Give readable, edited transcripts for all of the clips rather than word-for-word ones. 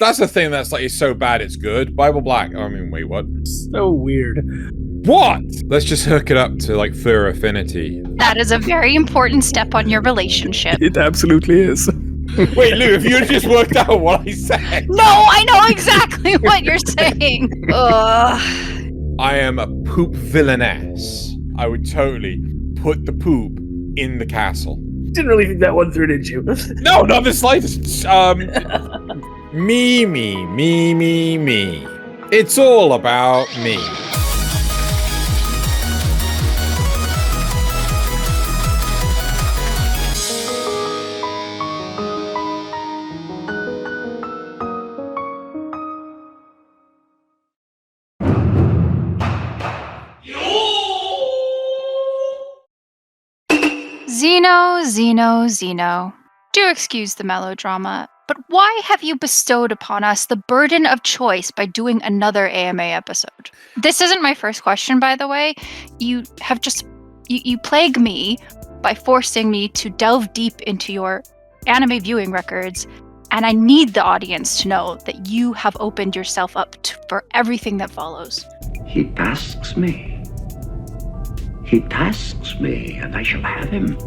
That's the thing that's like, it's so bad it's good. Bible Black. I mean, wait, what? So weird. What? Let's just hook it up to like fur affinity. That is a very important step on your relationship. It absolutely is. Wait, Lou, have you just worked out what I said? No, I know exactly what you're saying. Ugh. I am a poop villainess. I would totally put the poop in the castle. Didn't really think that one through, did you? No, not the slightest. Me. It's all about me. Xeno. Do excuse the melodrama, but why have you bestowed upon us the burden of choice by doing another AMA episode? This isn't my first question, by the way. You have just... You plague me by forcing me to delve deep into your anime viewing records, and I need the audience to know that you have opened yourself up for everything that follows. He tasks me. He tasks me, and I shall have him.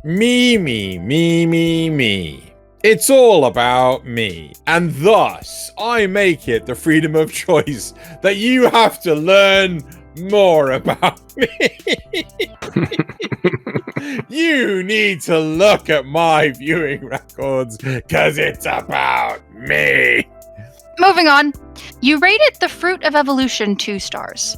Me. It's all about me. And thus, I make it the freedom of choice that you have to learn more about me. You need to look at my viewing records, because it's about me. Moving on. You rated The Fruit of Evolution 2 stars.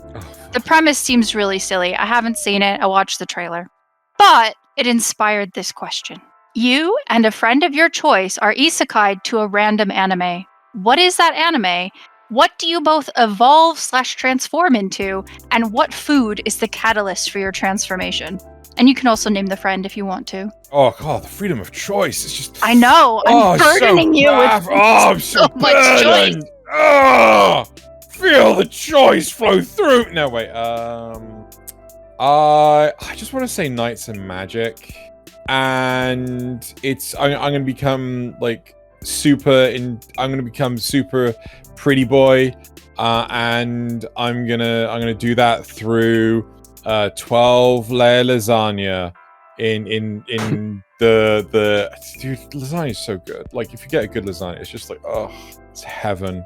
The premise seems really silly. I haven't seen it. I watched the trailer. But it inspired this question. You and a friend of your choice are isekai'd to a random anime. What is that anime? What do you both evolve/transform into? And what food is the catalyst for your transformation? And you can also name the friend if you want to. Oh God, the freedom of choice. It's just... I know. I'm burdening you with I'm so much choice. Oh, feel the choice flow through. No, wait. I just want to say Knights and Magic, and I'm gonna become like I'm gonna become super pretty boy, and I'm gonna do that through 12 layer lasagna in the dude, lasagna is so good. Like if you get a good lasagna, it's just like, oh, it's heaven.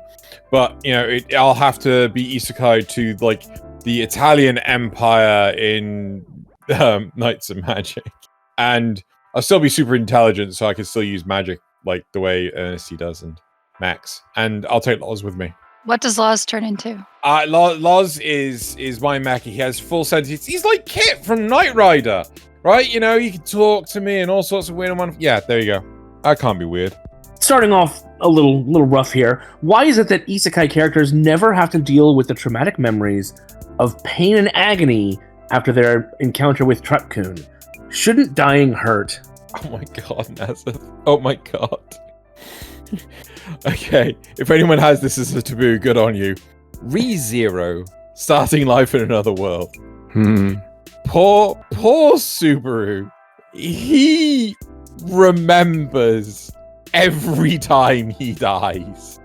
But you know, I'll have to be isekai to like the Italian Empire in Knights of Magic, and I'll still be super intelligent, so I can still use magic like the way Ernest does and Max. And I'll take Loz with me. What does Loz turn into? Loz is my mecha. He has full sentience. He's like Kit from Knight Rider, right? You know, he can talk to me and all sorts of weird one. Yeah, there you go. I can't be weird. Starting off a little rough here. Why is it that isekai characters never have to deal with the traumatic memories of pain and agony after their encounter with Truck-kun? Shouldn't dying hurt? Oh my God, Nasuth. Oh my God. Okay, if anyone has this as a taboo, good on you. ReZero, starting life in another world. Poor Subaru. He remembers every time he dies.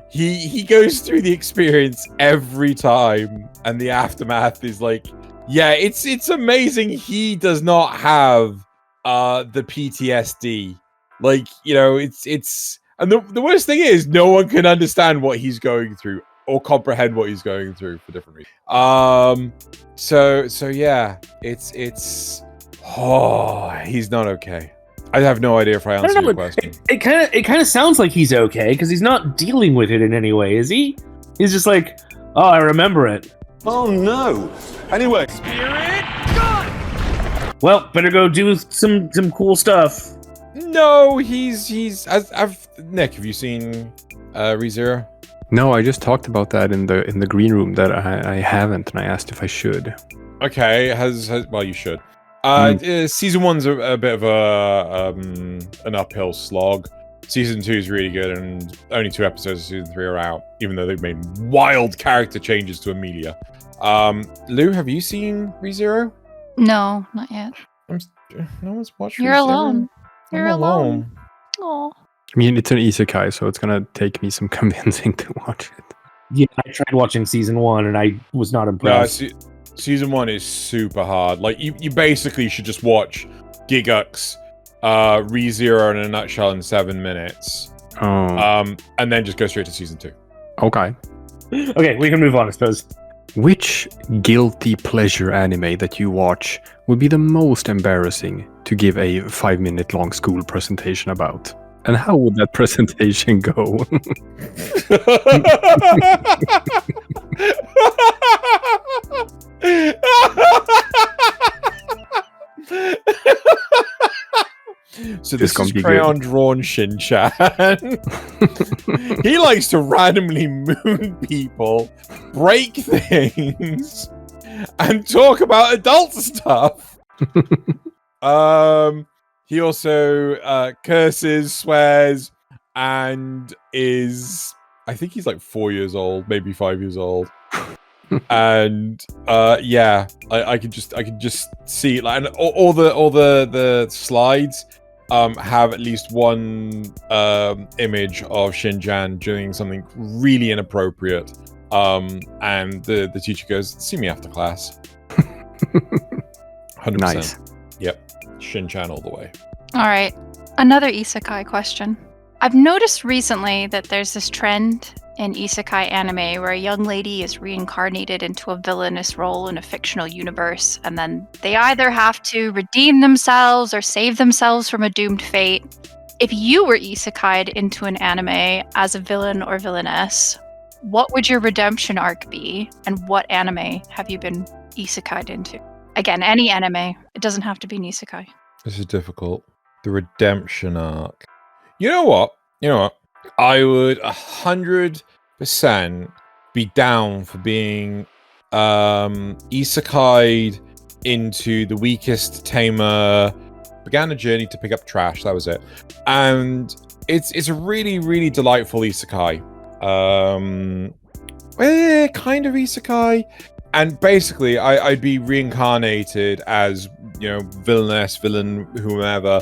He goes through the experience every time, and the aftermath is like, yeah, it's amazing he does not have the PTSD. Like, you know, it's and the worst thing is no one can understand what he's going through or comprehend what he's going through for different reasons. So yeah, it's he's not okay. I have no idea if I answered your question. It kind of sounds like he's okay because he's not dealing with it in any way, is he? He's just like, oh, I remember it. Oh no. Anyway, Spirit God! Well, better go do some cool stuff. No, he's Nick, have you seen ReZero? No, I just talked about that in the green room that I haven't, and I asked if I should. Okay, well, you should. Season 1's a bit of an uphill slog. Season 2 is really good, and only 2 episodes of Season 3 are out, even though they've made wild character changes to Amelia. Lou, have you seen ReZero? No, not yet. No one's watched You're ReZero? alone. You're I'm alone. Oh. I mean, it's an isekai, so it's gonna take me some convincing to watch it. Yeah, I tried watching season 1 and I was not impressed. No, season 1 is super hard. Like, you basically should just watch Gigux, ReZero in a nutshell in 7 minutes. Oh. And then just go straight to season 2. Okay. Okay, we can move on, I suppose. Which guilty pleasure anime that you watch would be the most embarrassing to give a 5-minute long school presentation about? And how would that presentation go? So this is crayon drawn Shin-chan. He likes to randomly moon people, break things, and talk about adult stuff. He also curses, swears, and is, I think he's like 4 years old, maybe 5 years old. And yeah, I could just see, like, and all the slides have at least one image of Shin-chan doing something really inappropriate. And the teacher goes, "See me after class." 100%. Nice. Yep. Shin-chan all the way. All right. Another isekai question. I've noticed recently that there's this trend in isekai anime where a young lady is reincarnated into a villainous role in a fictional universe, and then they either have to redeem themselves or save themselves from a doomed fate. If you were isekai'd into an anime as a villain or villainess, what would your redemption arc be, and what anime have you been isekai'd into? Again, any anime. It doesn't have to be an isekai. This is difficult. The redemption arc. You know what? I would 100% be down for being isekai'd into the weakest tamer. Began a journey to pick up trash. That was it. And it's a really, really delightful isekai. Kind of isekai. And basically, I'd be reincarnated as, villainess, villain, whomever.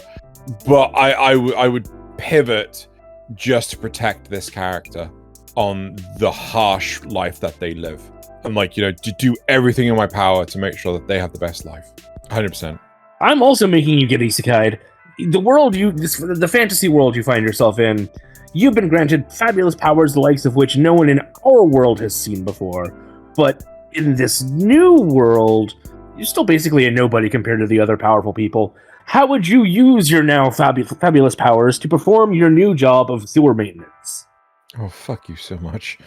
But I would pivot just to protect this character on the harsh life that they live. I'm like, to do everything in my power to make sure that they have the best life. 100%. I'm also making you get isekai'd. The world the fantasy world you find yourself in, you've been granted fabulous powers the likes of which no one in our world has seen before. But in this new world, you're still basically a nobody compared to the other powerful people. How would you use your now fabulous powers to perform your new job of sewer maintenance? Oh, fuck you so much.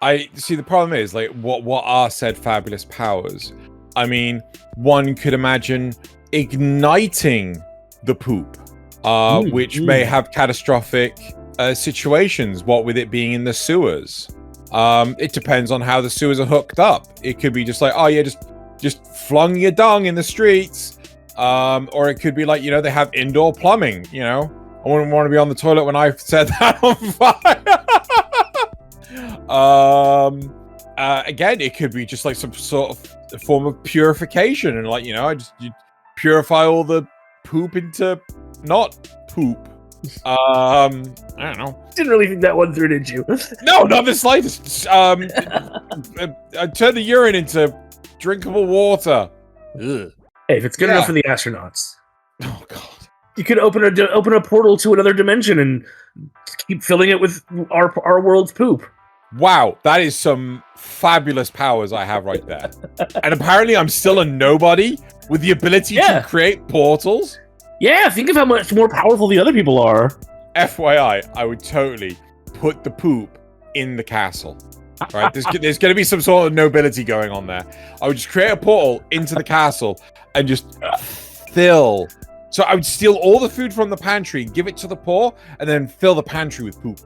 I see. The problem is, like, what are said fabulous powers? I mean, one could imagine igniting the poop, which may have catastrophic situations. What with it being in the sewers? It depends on how the sewers are hooked up. It could be just like, oh yeah, just flung your dung in the streets. Or it could be like, they have indoor plumbing, I wouldn't want to be on the toilet when I set that on fire. Again, it could be just like some sort of form of purification, and like, you purify all the poop into not poop. I don't know. Didn't really think that one through, did you? No, not the slightest. I turn the urine into drinkable water. Ugh. Hey, if it's good enough for the astronauts. Oh god. You could open a portal to another dimension and keep filling it with our world's poop. Wow, that is some fabulous powers I have right there. And apparently I'm still a nobody with the ability to create portals. Yeah, think of how much more powerful the other people are. FYI, I would totally put the poop in the castle. Right? There's going to be some sort of nobility going on there. I would just create a portal into the castle and just fill. So I would steal all the food from the pantry, give it to the poor, and then fill the pantry with poop.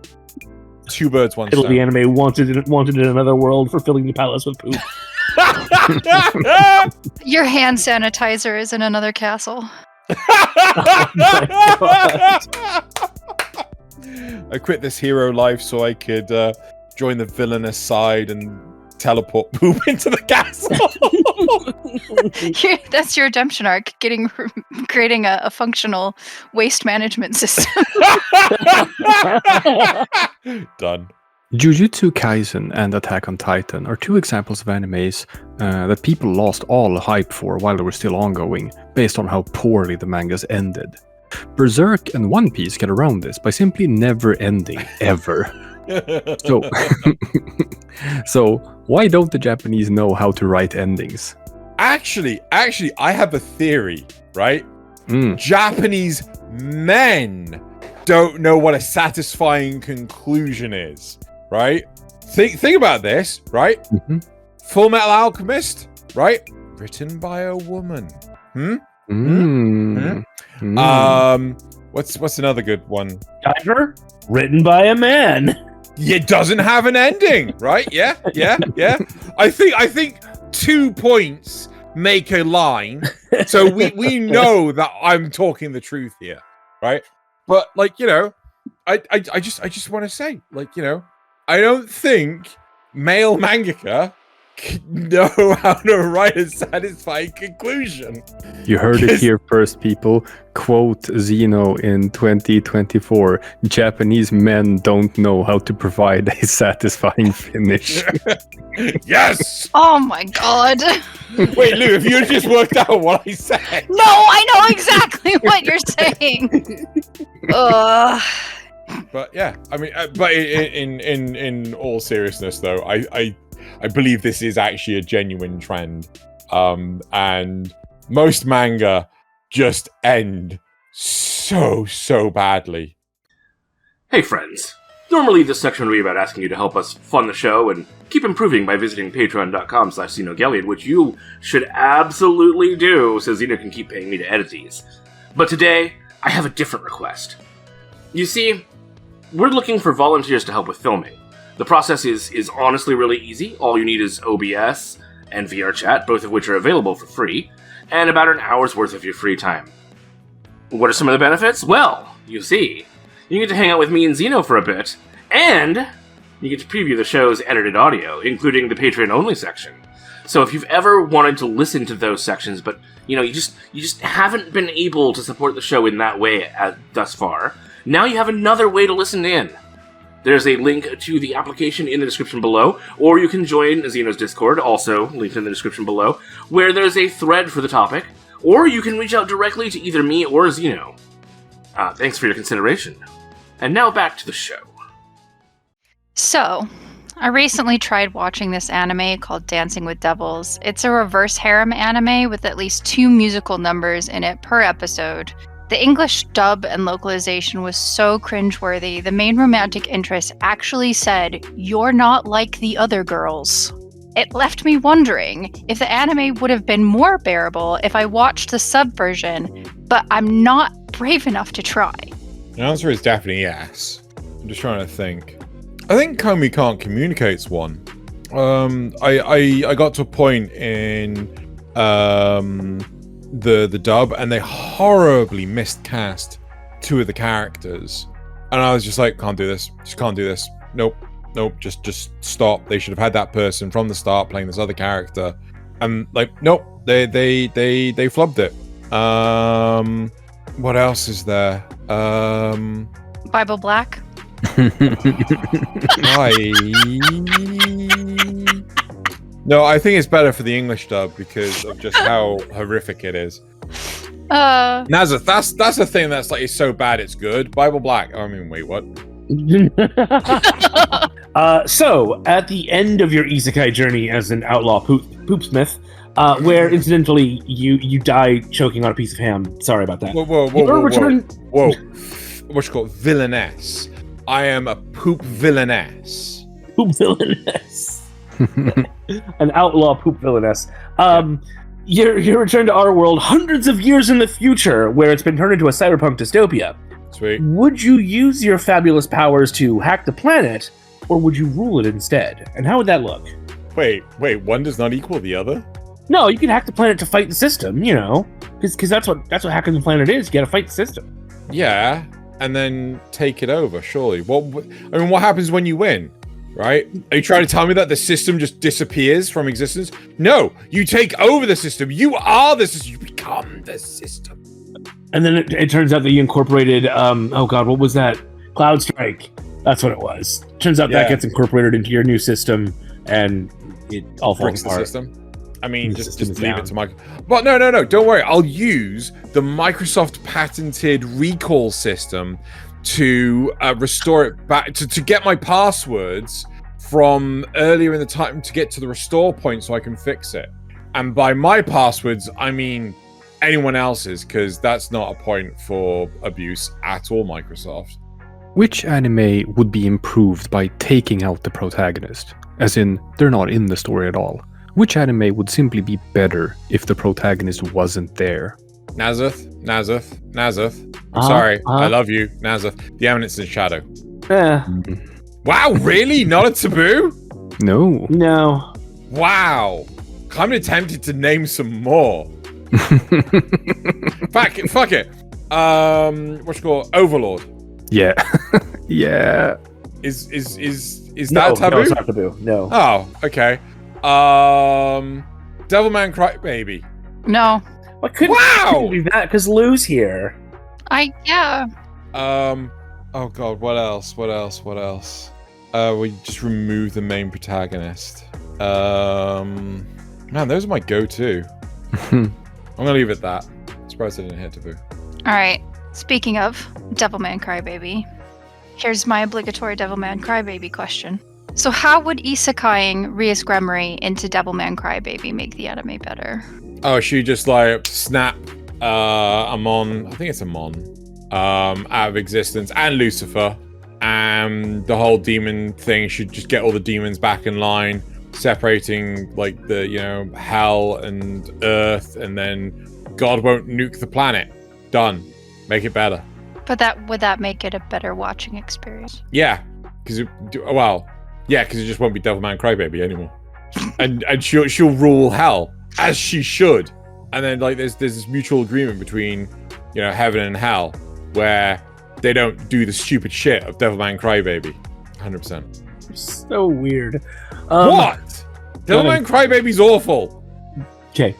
2 birds, 1 stone. The anime wanted in another world for filling the palace with poop. Your hand sanitizer is in another castle. Oh my God. I quit this hero life so I could join the villainous side and teleport poop into the castle. That's your redemption arc, creating a functional waste management system. Done. Jujutsu Kaisen and Attack on Titan are two examples of animes that people lost all hype for while they were still ongoing, based on how poorly the mangas ended. Berserk and One Piece get around this by simply never ending, ever. So why don't the Japanese know how to write endings? Actually, I have a theory, right? Japanese men don't know what a satisfying conclusion is, right? Think about this, right? Full Metal Alchemist, right? Written by a woman. What's another good one? Diver, written by a man. It doesn't have an ending, right? Yeah. I think 2 points make a line, so we know that I'm talking the truth here, right? But like, you know, I just want to say, like, you know, I don't think male mangaka know how to write a satisfying conclusion. You heard it here first, people. Quote Xeno in 2024: Japanese men don't know how to provide a satisfying finish. Yes! Oh my god. Wait, Lou, have you just worked out what I said? No, I know exactly what you're saying. But yeah, I mean, but in all seriousness, though, I believe this is actually a genuine trend, and most manga just end so badly. Hey friends, normally this section would be about asking you to help us fund the show and keep improving by visiting patreon.com/XenoGellion, which you should absolutely do so Xeno can keep paying me to edit these. But today, I have a different request. You see, we're looking for volunteers to help with filming. The process is honestly really easy. All you need is OBS and VRChat, both of which are available for free, and about an hour's worth of your free time. What are some of the benefits? Well, you see, you get to hang out with me and Xeno for a bit, and you get to preview the show's edited audio, including the Patreon-only section. So if you've ever wanted to listen to those sections, but you just haven't been able to support the show in that way thus far, now you have another way to listen in. There's a link to the application in the description below, or you can join Xeno's Discord, also linked in the description below, where there's a thread for the topic, or you can reach out directly to either me or Xeno. Thanks for your consideration. And now back to the show. So, I recently tried watching this anime called Dancing with Devils. It's a reverse harem anime with at least 2 musical numbers in it per episode. The English dub and localization was so cringeworthy, the main romantic interest actually said, "You're not like the other girls." It left me wondering if the anime would have been more bearable if I watched the sub version, but I'm not brave enough to try. The answer is definitely yes. I'm just trying to think. I think Komi Can't Communicate's one. I got to a point in the dub, and they horribly miscast 2 of the characters, and I was just like, can't do this, just can't do this. Nope, just stop. They should have had that person from the start playing this other character, and like, nope, they flubbed it. What else is there? Bible Black. No, I think it's better for the English dub because of just how horrific it is. Nasuth, that's the thing that's like, it's so bad it's good. Bible Black. I mean, wait, what? So, at the end of your isekai journey as an outlaw poopsmith, where incidentally you die choking on a piece of ham. Sorry about that. Whoa. What's called villainess? I am a poop villainess. Poop villainess. An outlaw poop villainess. You return to our world hundreds of years in the future, where it's been turned into a cyberpunk dystopia. Sweet. Would you use your fabulous powers to hack the planet, or would you rule it instead? And how would that look? Wait, one does not equal the other? No, you can hack the planet to fight the system, you know, because that's what hacking the planet is. You got to fight the system. Yeah, and then take it over. Surely. What happens when you win? right? Are you trying to tell me that the system just disappears from existence? No, you take over the system. You are the system. You become the system. And then it turns out that you incorporated, oh god, what was that? Cloud Strike. That's what it was. Turns out that gets incorporated into your new system, and it all falls apart. The system. I mean, just leave it to Microsoft. But no, don't worry. I'll use the Microsoft patented recall system to restore it back, to get my passwords from earlier in the time to get to the restore point so I can fix it. And by my passwords, I mean anyone else's, because that's not a point for abuse at all, Microsoft. Which anime would be improved by taking out the protagonist? As in, they're not in the story at all. Which anime would simply be better if the protagonist wasn't there? Nasuth. I'm sorry. I love you, Nasuth. The Eminence in Shadow. Wow, really? Not a taboo? No. Wow. I'm tempted to name some more. Fuck it. What's it called? Overlord. Yeah. Yeah. Is that taboo? No, it's not taboo. No. Oh, okay. Devilman Crybaby. No. What couldn't be that? Because Lou's here. Yeah. Oh god, what else? We just remove the main protagonist. Man, those are my go-to. I'm gonna leave it at that. Surprised I didn't hit taboo. Alright. Speaking of Devilman Crybaby, here's my obligatory Devilman Crybaby question. So how would isekaiing Rias Gremory into Devilman Crybaby make the anime better? Oh, she just like snap Amon, I think it's Amon, out of existence, and Lucifer, and the whole demon thing should just get all the demons back in line, separating like the, you know, hell and earth, and then God won't nuke the planet. Done. Make it better. But would that make it a better watching experience? Yeah, because it just won't be Devilman Crybaby anymore, and she'll rule hell as she should, and then like there's this mutual agreement between, you know, heaven and hell where they don't do the stupid shit of Devilman Crybaby. 100%. So weird. What? Devilman Crybaby's awful. Okay.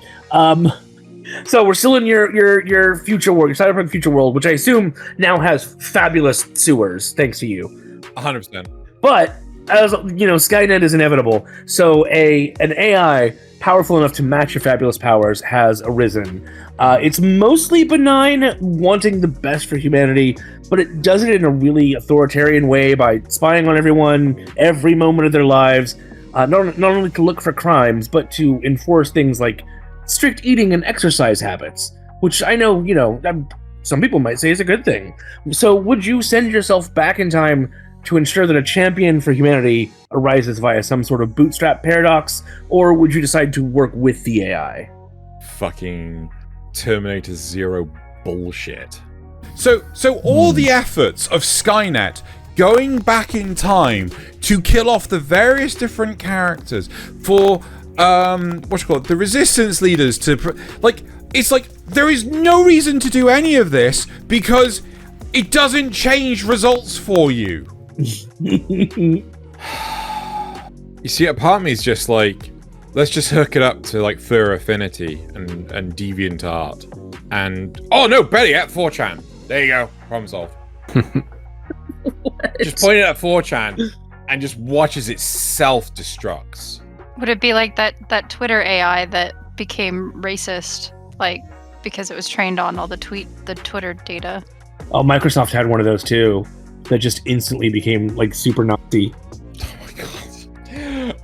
So we're still in your future world, your cyberpunk future world, which I assume now has fabulous sewers, thanks to you. 100%. But as you know, Skynet is inevitable. So an AI powerful enough to match your fabulous powers has arisen. It's mostly benign, wanting the best for humanity, but it does it in a really authoritarian way by spying on everyone every moment of their lives, not only to look for crimes, but to enforce things like strict eating and exercise habits, which I know, you know, some people might say is a good thing. So would you send yourself back in time to ensure that a champion for humanity arises via some sort of bootstrap paradox, or would you decide to work with the AI? Fucking Terminator Zero bullshit. So all the efforts of Skynet going back in time to kill off the various different characters for the resistance leaders it's like there is no reason to do any of this because it doesn't change results for you. You see, a part of me is just like, let's just hook it up to like Fur Affinity and DeviantArt, and oh no, better yet, 4chan. There you go, problem solved. Just point it at 4chan and just watch as it self-destructs. Would it be like that Twitter AI that became racist, like because it was trained on all the Twitter data? Oh, Microsoft had one of those too, that just instantly became like super Nazi. Oh my god.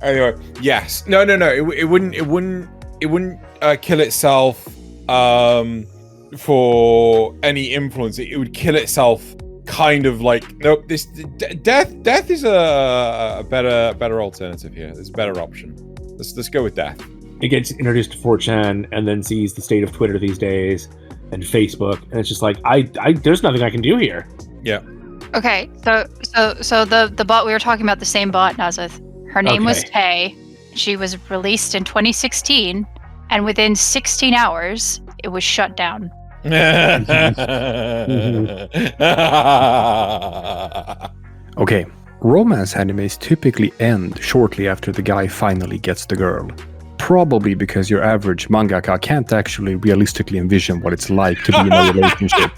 Anyway, yes, no. It wouldn't kill itself for any influence. It would kill itself. Kind of like, nope, this death is a better alternative here. There's a better option. Let's go with death. It gets introduced to 4chan and then sees the state of Twitter these days and Facebook, and it's just like, I there's nothing I can do here. Yeah. Okay, so the bot we were talking about, the same bot, Nasuth. Her name was Tay. She was released in 2016, and within 16 hours, it was shut down. Okay, romance animes typically end shortly after the guy finally gets the girl. Probably because your average mangaka can't actually realistically envision what it's like to be in a relationship.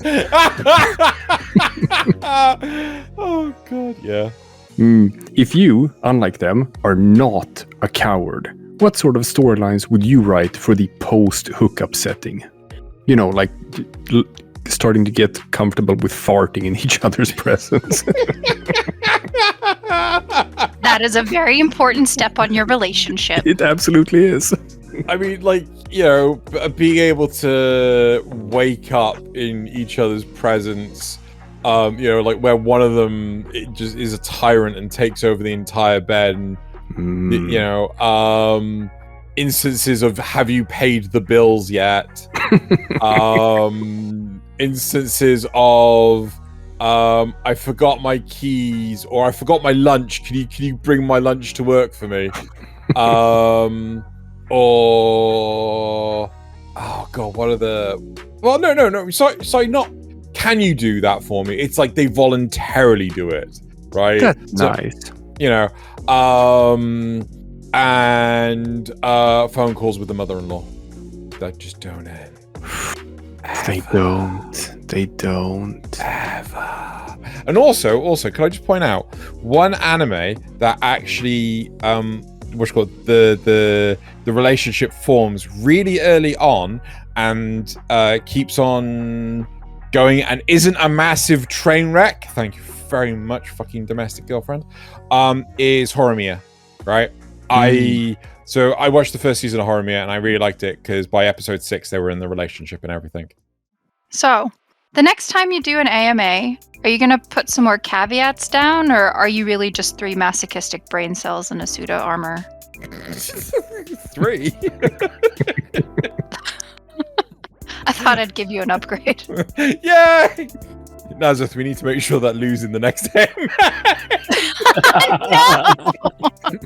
Oh god, yeah. If you, unlike them, are not a coward, what sort of storylines would you write for the post-hookup setting? You know, like starting to get comfortable with farting in each other's presence. That is a very important step on your relationship. It absolutely is. I mean, like, you know, being able to wake up in each other's presence, you know, like where one of them just is a tyrant and takes over the entire bed, and you know, instances of have you paid the bills yet? Instances of I forgot my keys, or I forgot my lunch. Can you bring my lunch to work for me? Or oh god, what are the? Well, no. Sorry, not. Can you do that for me? It's like they voluntarily do it, right? That's nice. You know, and phone calls with the mother-in-law that just don't end. They don't. Ever. And also, can I just point out one anime that actually, what's called the relationship forms really early on and keeps on going and isn't a massive train wreck. Thank you very much, fucking domestic girlfriend. Is Horimiya, right? So I watched the first season of Horimiya and I really liked it because by episode 6 they were in the relationship and everything. So, the next time you do an AMA, are you going to put some more caveats down, or are you really just 3 masochistic brain cells in a pseudo armor? 3? I thought I'd give you an upgrade. Yay! Nasuth, we need to make sure that Lou's in the next game. No!